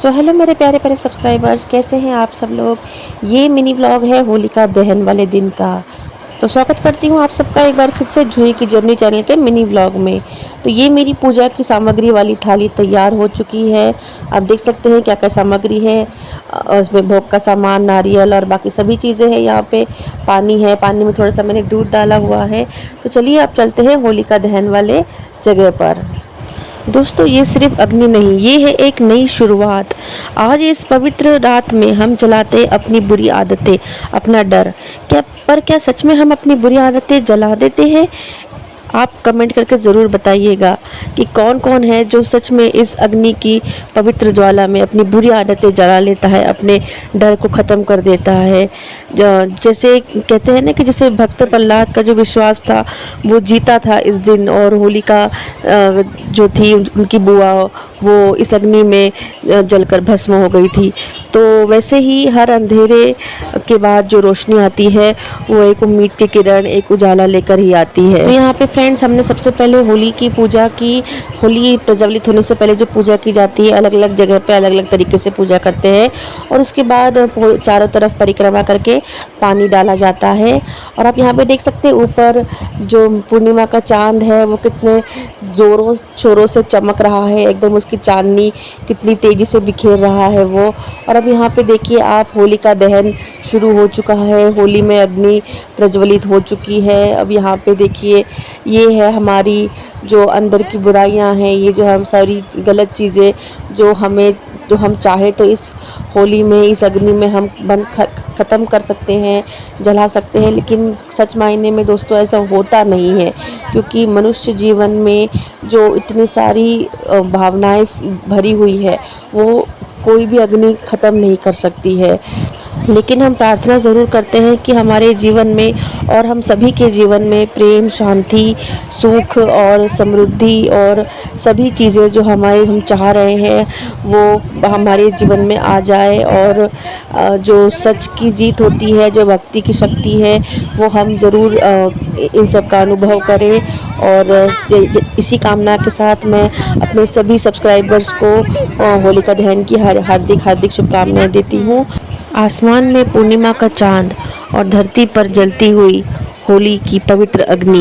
So hello मेरे प्यारे प्यारे सब्सक्राइबर्स, कैसे हैं आप सब लोग। ये मिनी व्लॉग है होलिका दहन वाले दिन का। तो स्वागत करती हूँ आप सबका एक बार फिर से जूही की जर्नी चैनल के मिनी व्लॉग में। तो ये मेरी पूजा की सामग्री वाली थाली तैयार हो चुकी है। आप देख सकते हैं क्या क्या सामग्री है। उसमें भोग का सामान, नारियल और बाकी सभी चीज़ें हैं। यहाँ पे पानी है, पानी में थोड़ा सा मैंने दूध डाला हुआ है। तो चलिए आप चलते हैं होलिका दहन वाले जगह पर। दोस्तों, ये सिर्फ अग्नि नहीं, ये है एक नई शुरुआत। आज इस पवित्र रात में हम जलाते अपनी बुरी आदतें, अपना डर। क्या सच में हम अपनी बुरी आदतें जला देते हैं? आप कमेंट करके ज़रूर बताइएगा कि कौन कौन है जो सच में इस अग्नि की पवित्र ज्वाला में अपनी बुरी आदतें जला लेता है, अपने डर को ख़त्म कर देता है। जैसे कहते हैं ना कि जैसे भक्त प्रहलाद का जो विश्वास था वो जीता था इस दिन, और होलिका जो थी उनकी बुआ, वो इस अग्नि में जलकर भस्म हो गई थी। तो वैसे ही हर अंधेरे के बाद जो रोशनी आती है वो एक उम्मीद की किरण, एक उजाला लेकर ही आती है। तो यहाँ पे फ्रेंड्स, हमने सबसे पहले होली की पूजा की। होली प्रज्वलित होने से पहले जो पूजा की जाती है, अलग अलग जगह पे अलग अलग तरीके से पूजा करते हैं, और उसके बाद चारों तरफ परिक्रमा करके पानी डाला जाता है। और आप यहाँ पे देख सकते हैं ऊपर जो पूर्णिमा का चांद है वो कितने जोरों शोरों से चमक रहा है, एकदम उसकी चांदनी कितनी तेज़ी से बिखेर रहा है वो। और अब यहाँ पे देखिए आप, होलिका दहन शुरू हो चुका है, होली में अग्नि प्रज्वलित हो चुकी है। अब यहाँ पे देखिए, ये है हमारी जो अंदर की बुराइयां हैं, ये जो हम सारी गलत चीज़ें जो हम चाहे तो इस होली में, इस अग्नि में हम ख़त्म कर सकते हैं, जला सकते हैं। लेकिन सच मायने में दोस्तों ऐसा होता नहीं है, क्योंकि मनुष्य जीवन में जो इतनी सारी भावनाएं भरी हुई है वो कोई भी अग्नि ख़त्म नहीं कर सकती है। लेकिन हम प्रार्थना ज़रूर करते हैं कि हमारे जीवन में और हम सभी के जीवन में प्रेम, शांति, सुख और समृद्धि और सभी चीज़ें जो हम चाह रहे हैं वो हमारे जीवन में आ जाए। और जो सच की जीत होती है, जो भक्ति की शक्ति है, वो हम ज़रूर इन सब का अनुभव करें। और इसी कामना के साथ मैं अपने सभी सब्सक्राइबर्स को होलिका दहन की हार्दिक शुभकामनाएं देती हूँ। आसमान में पूर्णिमा का चांद और धरती पर जलती हुई होली की पवित्र अग्नि,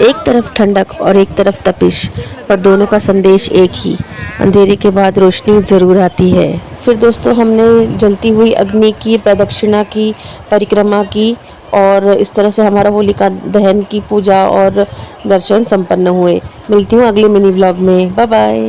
एक तरफ ठंडक और एक तरफ तपिश, पर दोनों का संदेश एक ही, अंधेरे के बाद रोशनी ज़रूर आती है। फिर दोस्तों, हमने जलती हुई अग्नि की प्रदक्षिणा की, परिक्रमा की, और इस तरह से हमारा होलिका दहन की पूजा और दर्शन संपन्न हुए। मिलती हूँ अगले मिनी ब्लॉग में। Bye bye.